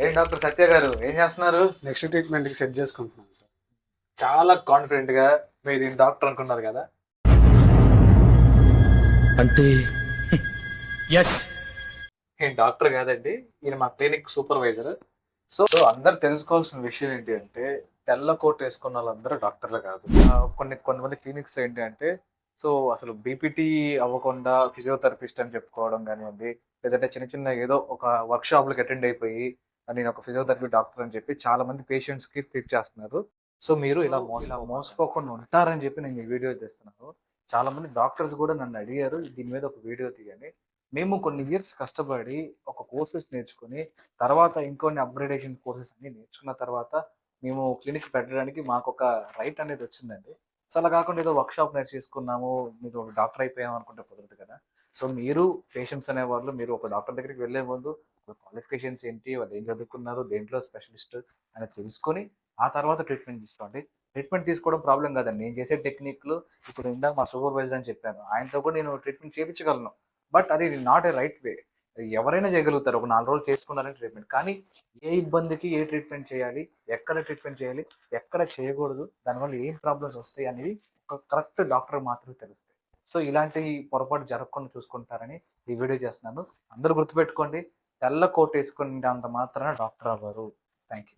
ఏం డాక్టర్ సత్య గారు ఏం చేస్తున్నారు? నెక్స్ట్ ట్రీట్మెంట్ కి సెట్ చేసుకుంటున్నాను సార్. చాలా కాన్ఫిడెంట్ గా మీరు డాక్టర్ అనుకున్నారు కదా. అంటే ఎస్. ఈయన డాక్టర్ కాదండి, ఈయన మా క్లినిక్ సూపర్వైజర్. సో అందరు తెలుసుకోవాల్సిన విషయం ఏంటి అంటే, తెల్ల కోట్ వేసుకున్న వాళ్ళందరూ డాక్టర్లు కాదు. కొంతమంది క్లినిక్స్ లో ఏంటి అంటే, సో అసలు బీపీటీ అవ్వకుండా ఫిజియోథెరపిస్ట్ అని చెప్పుకోవడం కానివ్వండి, లేదంటే చిన్న చిన్న ఏదో ఒక వర్క్ షాప్లకు అటెండ్ అయిపోయి నేను ఒక ఫిజియోథెరపీ డాక్టర్ అని చెప్పి చాలా మంది పేషెంట్స్ కి ట్రీట్ చేస్తున్నారు. సో మీరు ఇలా మోసపోకుండా ఉంటారని చెప్పి నేను ఈ వీడియో చేస్తున్నాను. చాలా మంది డాక్టర్స్ కూడా నన్ను అడిగారు దీని మీద ఒక వీడియో తీయని. మేము కొన్ని ఇయర్స్ కష్టపడి ఒక కోర్సెస్ నేర్చుకుని, తర్వాత ఇంకొన్ని అప్గ్రేడేషన్ కోర్సెస్ అన్ని నేర్చుకున్న తర్వాత మేము క్లినిక్ పెట్టడానికి మాకు ఒక రైట్ అనేది వచ్చిందండి. సో అలా కాకుండా ఏదో వర్క్ షాప్ నేర్చేసుకున్నాము, మీరు ఒక డాక్టర్ అయిపోయాము అనుకుంటే కుదరదు కదా. సో మీరు పేషెంట్స్ అనేవాళ్ళు మీరు ఒక డాక్టర్ దగ్గరికి వెళ్ళే ముందు క్వాలిఫికేషన్స్ ఏంటి, వాళ్ళు ఏం చదువుకున్నారు, దేంట్లో స్పెషలిస్ట్ అని తెలుసుకొని ఆ తర్వాత ట్రీట్మెంట్ తీసుకోండి. ట్రీట్మెంట్ తీసుకోవడం ప్రాబ్లం కాదండి. నేను చేసే టెక్నిక్లు ఇప్పుడు ఇందాక మా సూపర్వైజర్ అని చెప్పాను, ఆయనతో కూడా నేను ట్రీట్మెంట్ చేయించగలను. బట్ అది నాట్ ఏ రైట్ వే. ఎవరైనా చేయగలుగుతారు ఒక 4 రోజులు చేసుకున్నారని ట్రీట్మెంట్. కానీ ఏ ఇబ్బందికి ఏ ట్రీట్మెంట్ చేయాలి, ఎక్కడ ట్రీట్మెంట్ చేయాలి, ఎక్కడ చేయకూడదు, దానివల్ల ఏం ప్రాబ్లమ్స్ వస్తాయి అనేవి ఒక కరెక్ట్ డాక్టర్ మాత్రమే తెలుస్తాయి. సో ఇలాంటి పొరపాటు జరగకుండా చూసుకుంటారని ఈ వీడియో చేస్తున్నాను. అందరూ గుర్తుపెట్టుకోండి, తెల్ల కోట్ వేసుకునేంత మాత్రాన డాక్టర్ అవ్వరు. Thank you.